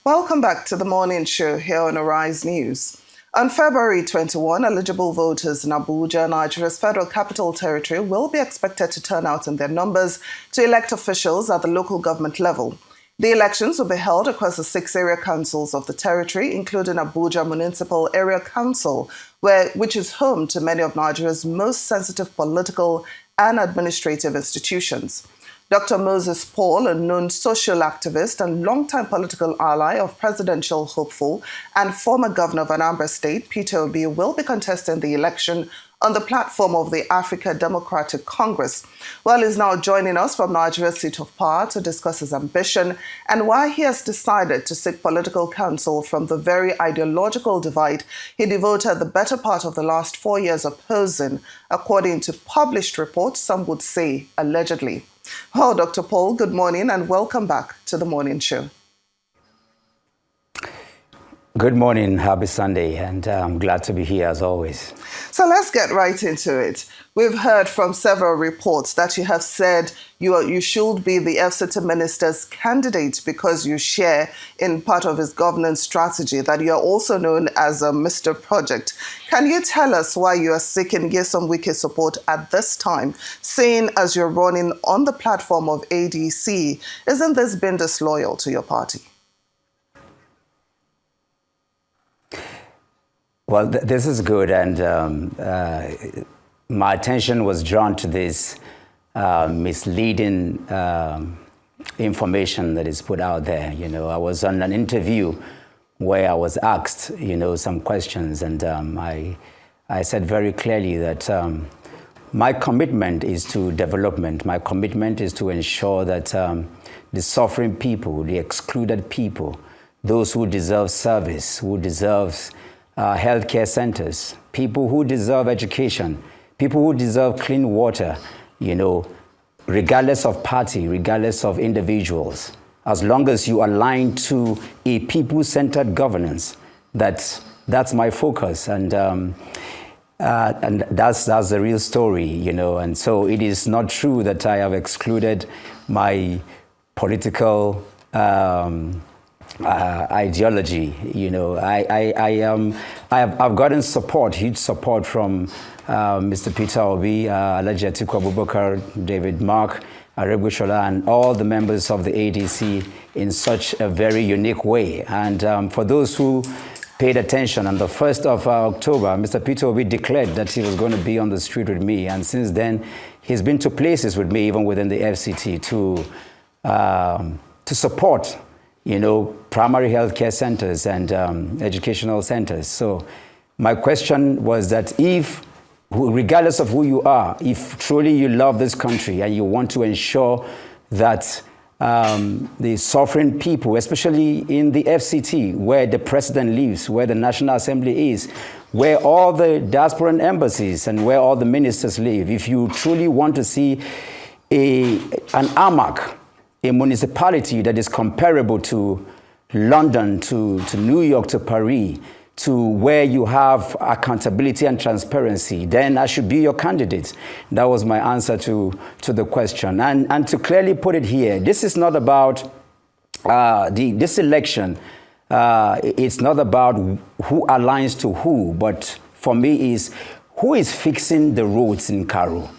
Welcome back to the morning show here on Arise News. On February 21, eligible voters in Abuja, Nigeria's Federal Capital Territory, will be expected to turn out in their numbers to elect officials at the local government level. The elections will be held across the 6 area councils of the territory, including Abuja Municipal Area Council, which is home to many of Nigeria's most sensitive political and administrative institutions. Dr. Moses Paul, a known social activist and longtime political ally of presidential hopeful and former governor of Anambra State, Peter Obi, will be contesting the election on the platform of the African Democratic Congress. Well, he's now joining us from Nigeria's seat of power to discuss his ambition and why he has decided to seek political counsel from the very ideological divide he devoted the better part of the last 4 years opposing, according to published reports, some would say allegedly. Well, Dr. Paul, good morning and welcome back to the morning show. Good morning, happy Sunday, and I'm glad to be here as always. So let's get right into it. We've heard from several reports that you have said you should be the FCT minister's candidate because you share in part of his governance strategy that you're also known as a Mr. Project. Can you tell us why you are seeking Nyesom Wike's support at this time, seeing as you're running on the platform of ADC? Isn't this being disloyal to your party? Well, this is good, and my attention was drawn to this misleading information that is put out there. You know, I was on an interview where I was asked, some questions, and I said very clearly that my commitment is to development. My commitment is to ensure that the suffering people, the excluded people, those who deserve service, who deserve healthcare centers, people who deserve education, people who deserve clean water, regardless of party, regardless of individuals, as long as you align to a people-centered governance, that's my focus, and that's the real story, And so it is not true that I have excluded my political ideology. I've gotten support, huge support from Mr. Peter Obi, Alhaji Atiku Abubakar, David Mark, Aregbesola, and all the members of the ADC in such a very unique way. And for those who paid attention, on the 1st of October, Mr. Peter Obi declared that he was going to be on the street with me. And since then, he's been to places with me, even within the FCT, to support primary healthcare centers and educational centers. So my question was that regardless of who you are, if truly you love this country and you want to ensure that the suffering people, especially in the FCT, where the president lives, where the National Assembly is, where all the diasporan embassies and where all the ministers live, if you truly want to see an AMAC, a municipality that is comparable to London, to New York, to Paris, to where you have accountability and transparency, then I should be your candidate. That was my answer to the question. And to clearly put it here, this is not about this election. It's not about who aligns to who, but for me is who is fixing the roads in Karo?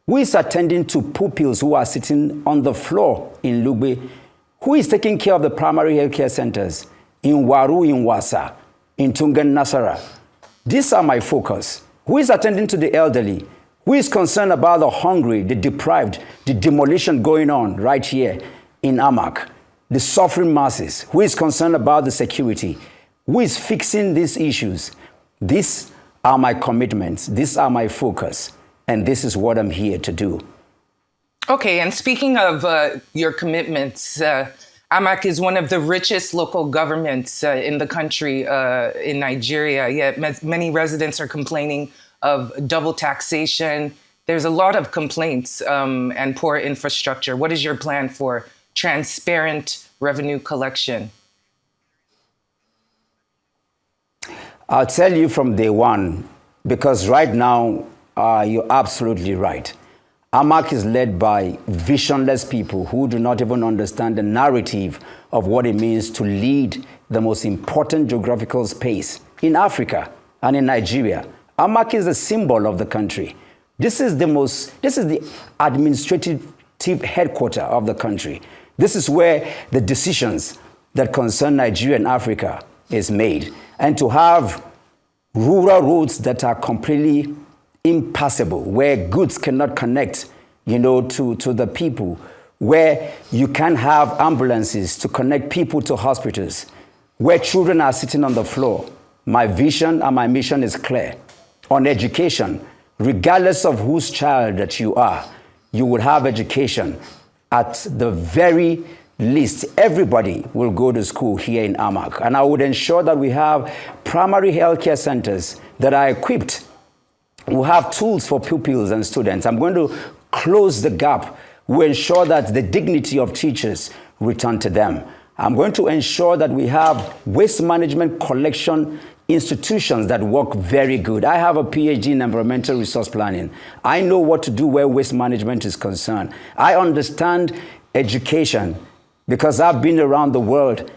Who is attending to pupils who are sitting on the floor in Lugbe? Who is taking care of the primary healthcare centers in Waru, in Wasa, in Tungan Nasara? These are my focus. Who is attending to the elderly? Who is concerned about the hungry, the deprived, the demolition going on right here in AMAC? The suffering masses. Who is concerned about the security? Who is fixing these issues? These are my commitments. These are my focus. And this is what I'm here to do. Okay, and speaking of your commitments, AMAC is one of the richest local governments in the country, in Nigeria, yet many residents are complaining of double taxation. There's a lot of complaints and poor infrastructure. What is your plan for transparent revenue collection? I'll tell you from day one, because right now, you're absolutely right. AMAC is led by visionless people who do not even understand the narrative of what it means to lead the most important geographical space in Africa and in Nigeria. AMAC is a symbol of the country. This is the administrative headquarters of the country. This is where the decisions that concern Nigeria and Africa is made. And to have rural roads that are completely impassable, where goods cannot connect, to the people, where you can have ambulances to connect people to hospitals, where children are sitting on the floor. My vision and my mission is clear. On education, regardless of whose child that you are, you will have education. At the very least, everybody will go to school here in AMAC. And I would ensure that we have primary healthcare centers that are equipped. We'll have tools for pupils and students. I'm going to close the gap. We'll ensure that the dignity of teachers return to them. I'm going to ensure that we have waste management collection institutions that work very good. I have a PhD in environmental resource planning. I know what to do where waste management is concerned. I understand education because I've been around the world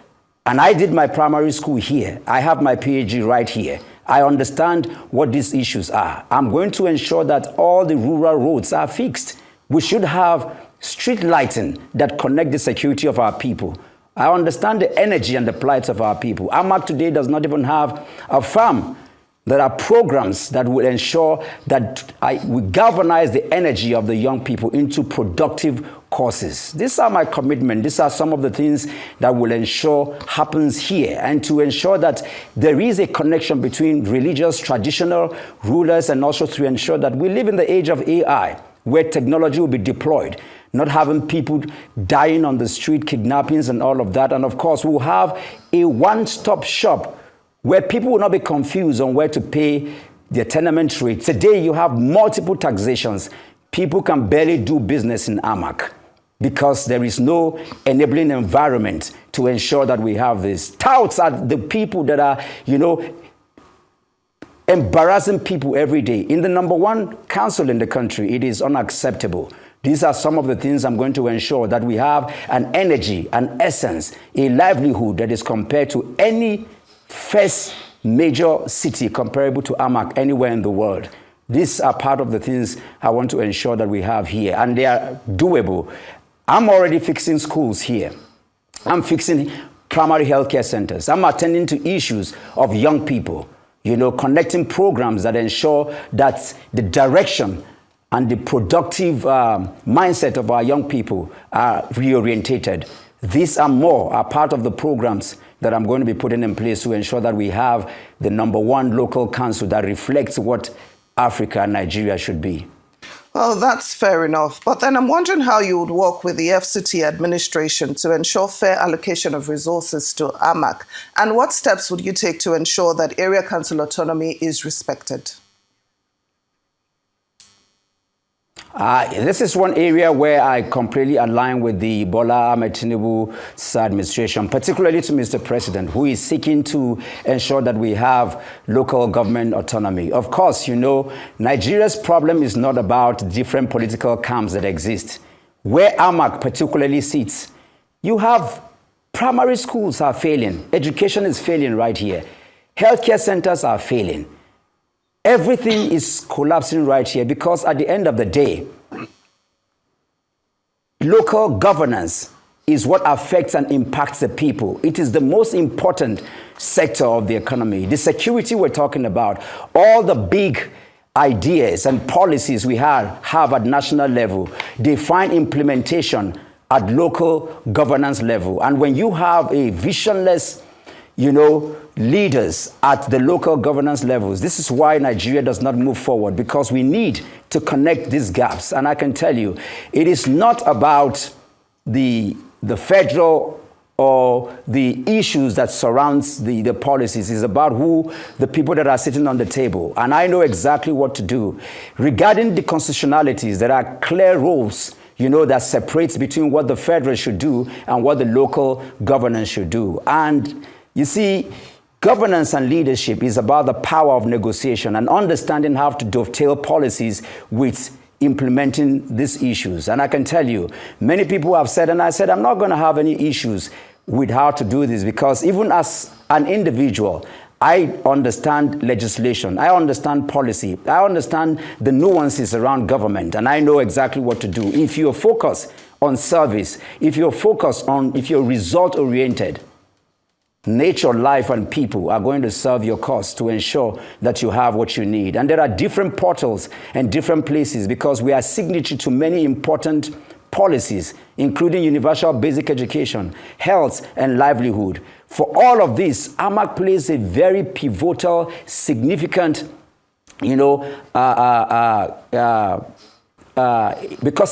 and I did my primary school here. I have my PhD right here. I understand what these issues are. I'm going to ensure that all the rural roads are fixed. We should have street lighting that connect the security of our people. I understand the energy and the plight of our people. AMAC today does not even have a farm. There are programs that will ensure that we galvanize the energy of the young people into productive courses. These are my commitment. These are some of the things that will ensure happens here, and to ensure that there is a connection between religious, traditional rulers, and also to ensure that we live in the age of AI, where technology will be deployed, not having people dying on the street, kidnappings and all of that. And of course, we'll have a one-stop shop where people will not be confused on where to pay their tenement rate. Today, you have multiple taxations. People can barely do business in AMAC because there is no enabling environment to ensure that we have this. Touts are the people that are, embarrassing people every day. In the number one council in the country, it is unacceptable. These are some of the things I'm going to ensure that we have an energy, an essence, a livelihood that is compared to any first major city comparable to AMAC anywhere in the world. These are part of the things I want to ensure that we have here, and they are doable. I'm already fixing schools here. I'm fixing primary healthcare centers. I'm attending to issues of young people, connecting programs that ensure that the direction and the productive mindset of our young people are reorientated. These are part of the programs that I'm going to be putting in place to ensure that we have the number one local council that reflects what Africa and Nigeria should be. Well, that's fair enough. But then I'm wondering how you would work with the FCT administration to ensure fair allocation of resources to AMAC. And what steps would you take to ensure that area council autonomy is respected? This is one area where I completely align with the Bola Ahmed Tinubu's administration, particularly to Mr. President, who is seeking to ensure that we have local government autonomy. Of course, Nigeria's problem is not about different political camps that exist. Where AMAC particularly sits, you have primary schools are failing. Education is failing right here. Healthcare centers are failing. Everything is collapsing right here because at the end of the day, local governance is what affects and impacts the people. It is the most important sector of the economy. The security we're talking about, all the big ideas and policies we have at national level, they find implementation at local governance level. And when you have a visionless, leaders at the local governance levels, this is why Nigeria does not move forward, because we need to connect these gaps. And I can tell you, it is not about the federal or the issues that surrounds the policies. It's about the people that are sitting on the table. And I know exactly what to do. Regarding the constitutionalities, there are clear rules that separates between what the federal should do and what the local governance should do. And you see, governance and leadership is about the power of negotiation and understanding how to dovetail policies with implementing these issues. And I can tell you, many people have said, and I said, I'm not going to have any issues with how to do this, because even as an individual, I understand legislation, I understand policy, I understand the nuances around government, and I know exactly what to do. If you're focused on service, if you're result-oriented, nature, life, and people are going to serve your cause to ensure that you have what you need. And there are different portals and different places, because we are signatory to many important policies, including universal basic education, health, and livelihood. For all of this, AMAC plays a very pivotal, significant, because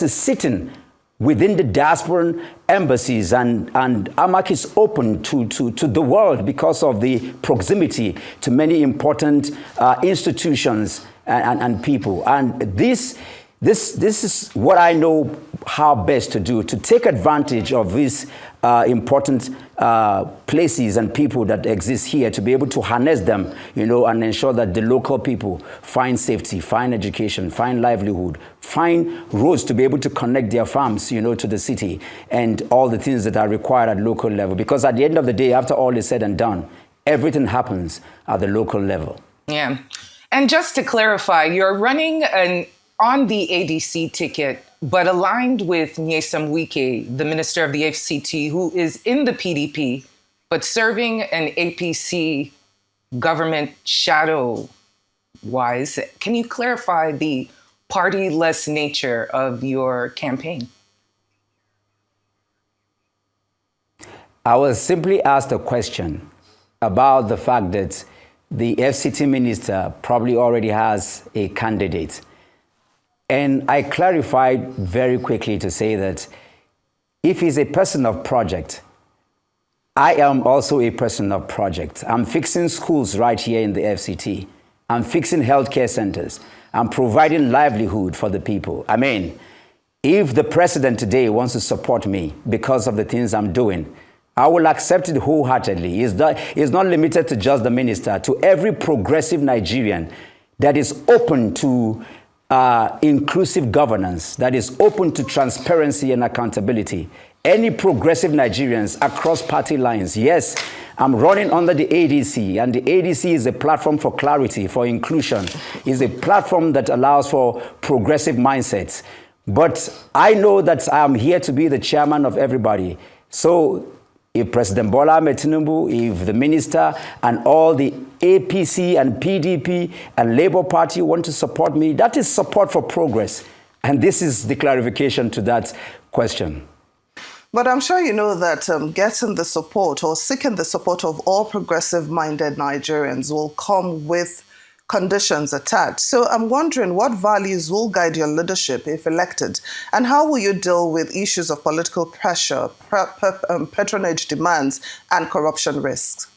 it's sitting within the diasporan embassies, and AMAC is open to the world because of the proximity to many important institutions and people. And this is what I know how best to do, to take advantage of these important places and people that exist here, to be able to harness them, and ensure that the local people find safety, find education, find livelihood, find roads to be able to connect their farms, to the city, and all the things that are required at local level. Because at the end of the day, after all is said and done, everything happens at the local level. Yeah. And just to clarify, you're running on the ADC ticket, but aligned with Nyesom Wike, the minister of the FCT, who is in the PDP, but serving an APC government shadow-wise. Can you clarify the party-less nature of your campaign? I was simply asked a question about the fact that the FCT minister probably already has a candidate. And I clarified very quickly to say that if he's a person of project, I am also a person of project. I'm fixing schools right here in the FCT. I'm fixing healthcare centers. I'm providing livelihood for the people. I mean, if the president today wants to support me because of the things I'm doing, I will accept it wholeheartedly. It's not limited to just the minister, to every progressive Nigerian that is open to inclusive governance, that is open to transparency and accountability. Any progressive Nigerians across party lines, yes, I'm running under the ADC, and the ADC is a platform for clarity, for inclusion, is a platform that allows for progressive mindsets. But I know that I'm here to be the chairman of everybody. So if President Bola Ahmed Tinubu, if the minister and all the APC and PDP and Labour Party want to support me, that is support for progress. And this is the clarification to that question. But I'm sure you know that getting the support or seeking the support of all progressive-minded Nigerians will come with conditions attached. So I'm wondering what values will guide your leadership if elected, and how will you deal with issues of political pressure, patronage demands, and corruption risks?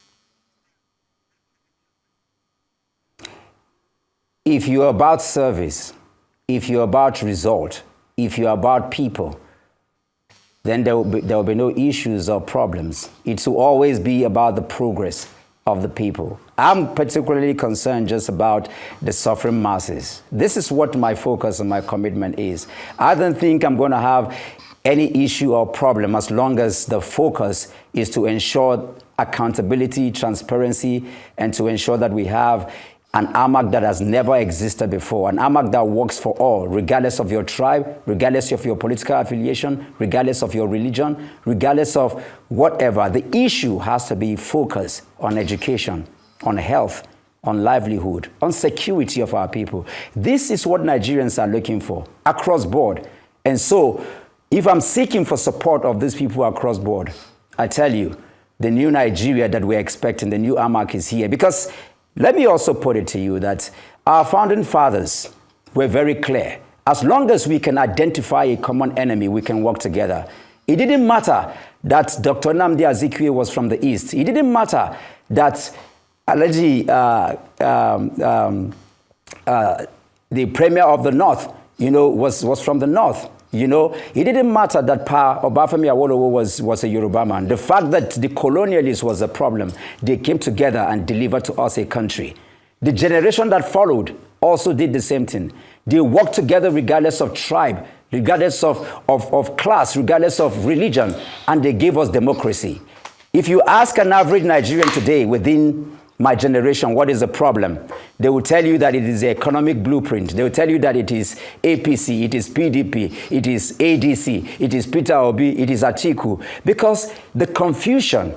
If you're about service, if you're about result, if you're about people, then there will be no issues or problems. It will always be about the progress of the people. I'm particularly concerned just about the suffering masses. This is what my focus and my commitment is. I don't think I'm going to have any issue or problem as long as the focus is to ensure accountability, transparency, and to ensure that we have an AMAC that has never existed before, an AMAC that works for all, regardless of your tribe, regardless of your political affiliation, regardless of your religion, regardless of whatever. The issue has to be focused on education, on health, on livelihood, on security of our people. This is what Nigerians are looking for across board. And so, if I'm seeking for support of these people across board, I tell you, the new Nigeria that we're expecting, the new AMAC is here. Because let me also put it to you that our founding fathers were very clear. As long as we can identify a common enemy, we can work together. It didn't matter that Dr. Nnamdi Azikiwe was from the East. It didn't matter that the Premier of the North, was from the North. It didn't matter that Pa Obafemi Awolowo was a Yoruba man. The fact that the colonialists was a problem, they came together and delivered to us a country. The generation that followed also did the same thing. They work together regardless of tribe, regardless of class, regardless of religion, and they gave us democracy. If you ask an average Nigerian today within my generation, what is the problem? They will tell you that it is the economic blueprint. They will tell you that it is APC, it is PDP, it is ADC, it is Peter Obi, it is Atiku. Because the confusion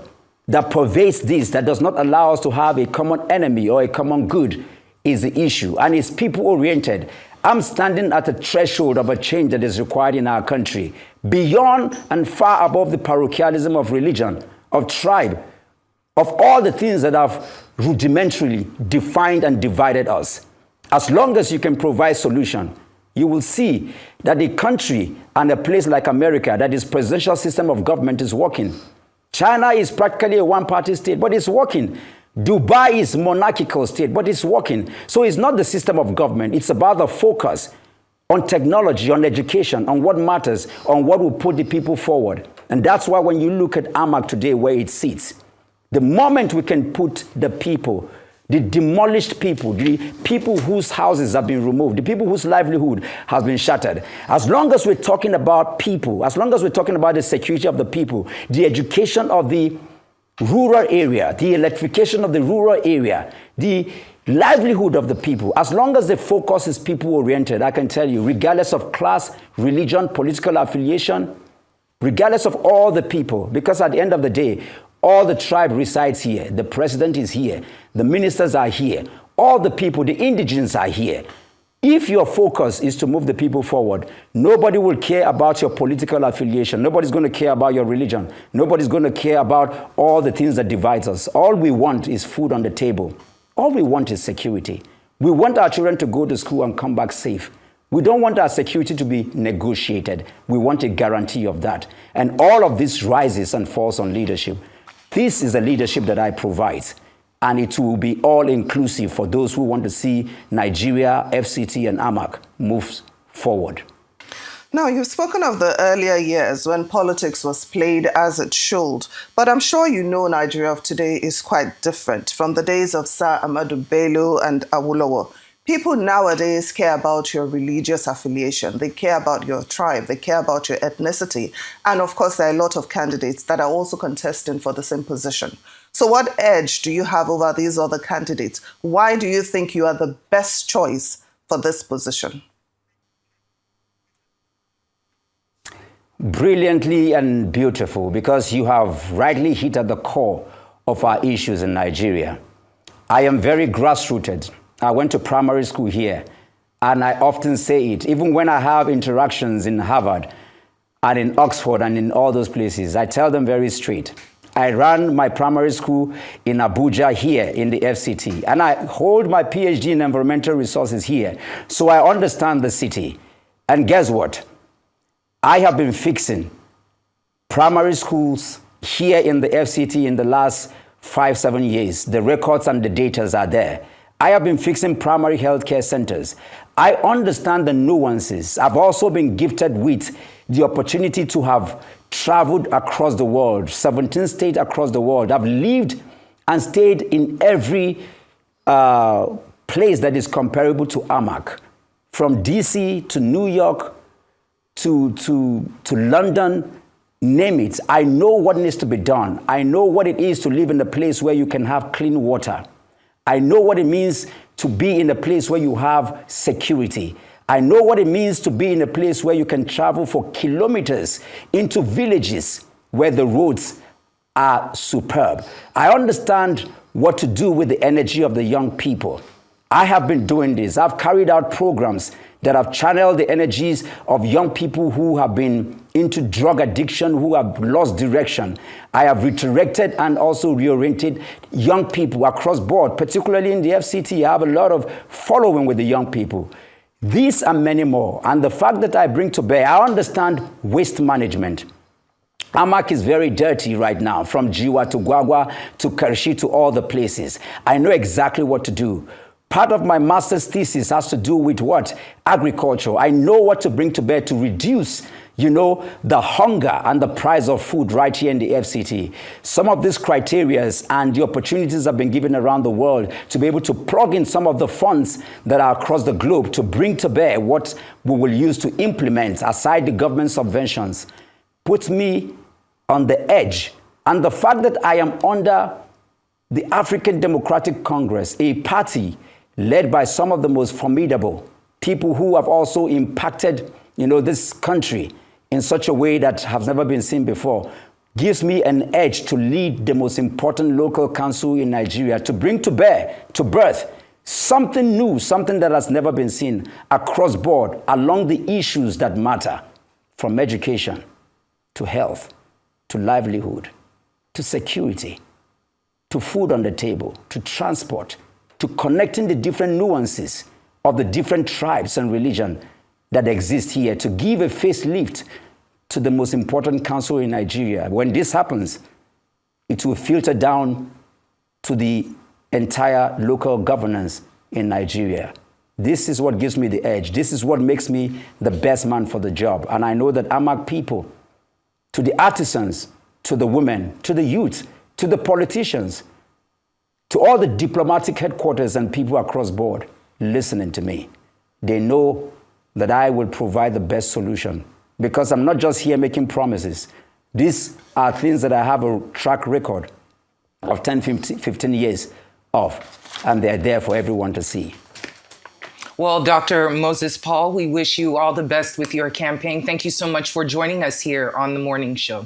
that pervades this, that does not allow us to have a common enemy or a common good, is the issue. And it's people-oriented. I'm standing at the threshold of a change that is required in our country, beyond and far above the parochialism of religion, of tribe, of all the things that have rudimentarily defined and divided us. As long as you can provide solution, you will see that a country and a place like America, that is presidential system of government, is working. China is practically a one-party state, but it's working. Dubai is monarchical state, but it's working. So it's not the system of government. It's about the focus on technology, on education, on what matters, on what will put the people forward. And that's why when you look at AMAC today, where it sits, the moment we can put the people, the demolished people, the people whose houses have been removed, the people whose livelihood has been shattered, as long as we're talking about people, as long as we're talking about the security of the people, the education of the rural area, the electrification of the rural area, the livelihood of the people, as long as the focus is people-oriented, I can tell you, regardless of class, religion, political affiliation, regardless of all the people, because at the end of the day, all the tribe resides here. The president is here. The ministers are here. All the people, the indigents are here. If your focus is to move the people forward, nobody will care about your political affiliation. Nobody's going to care about your religion. Nobody's going to care about all the things that divides us. All we want is food on the table. All we want is security. We want our children to go to school and come back safe. We don't want our security to be negotiated. We want a guarantee of that. And all of this rises and falls on leadership. This is the leadership that I provide, and it will be all-inclusive for those who want to see Nigeria, FCT, and AMAC move forward. Now, you've spoken of the earlier years when politics was played as it should, but I'm sure you know Nigeria of today is quite different from the days of Sir Ahmadu Bello and Awolowo. People nowadays care about your religious affiliation. They care about your tribe. They care about your ethnicity. And of course, there are a lot of candidates that are also contesting for the same position. So what edge do you have over these other candidates? Why do you think you are the best choice for this position? Brilliantly and beautiful, because you have rightly hit at the core of our issues in Nigeria. I am very grassrooted. I went to primary school here, and I often say it, even when I have interactions in Harvard and in Oxford and in all those places, I tell them very straight. I ran my primary school in Abuja here in the FCT, and I hold my PhD in environmental resources here, so I understand the city. And guess what? I have been fixing primary schools here in the FCT in the last 5-7 years. The records and the data are there. I have been fixing primary healthcare centers. I understand the nuances. I've also been gifted with the opportunity to have traveled across the world, 17 states across the world. I've lived and stayed in every place that is comparable to AMAC, from DC to New York to London, name it. I know what needs to be done. I know what it is to live in a place where you can have clean water. I know what it means to be in a place where you have security. I know what it means to be in a place where you can travel for kilometers into villages where the roads are superb. I understand what to do with the energy of the young people. I have been doing this. I've carried out programs that have channeled the energies of young people who have been into drug addiction, who have lost direction. I have redirected and also reoriented young people across board, particularly in the FCT. I have a lot of following with the young people. These and many more. And the fact that I bring to bear, I understand waste management. AMAC is very dirty right now, from Jiwa to Gwagwa to Karshi to all the places. I know exactly what to do. Part of my master's thesis has to do with what? Agriculture. I know what to bring to bear to reduce, the hunger and the price of food right here in the FCT. Some of these criteria and the opportunities have been given around the world to be able to plug in some of the funds that are across the globe to bring to bear what we will use to implement, aside the government subventions, puts me on the edge. And the fact that I am under the African Democratic Congress, a party led by some of the most formidable people who have also impacted, this country in such a way that has never been seen before, gives me an edge to lead the most important local council in Nigeria, to bring to bear, to birth, something new, something that has never been seen across board along the issues that matter, from education to health, to livelihood, to security, to food on the table, to transport, to connecting the different nuances of the different tribes and religion that exist here, to give a facelift to the most important council in Nigeria. When this happens, it will filter down to the entire local governance in Nigeria. This is what gives me the edge. This is what makes me the best man for the job. And I know that AMAC people, to the artisans, to the women, to the youth, to the politicians, to all the diplomatic headquarters and people across board listening to me, they know that I will provide the best solution, because I'm not just here making promises. These are things that I have a track record of 10, 15 years of, and they're there for everyone to see. Well, Dr. Moses Paul, we wish you all the best with your campaign. Thank you so much for joining us here on The Morning Show.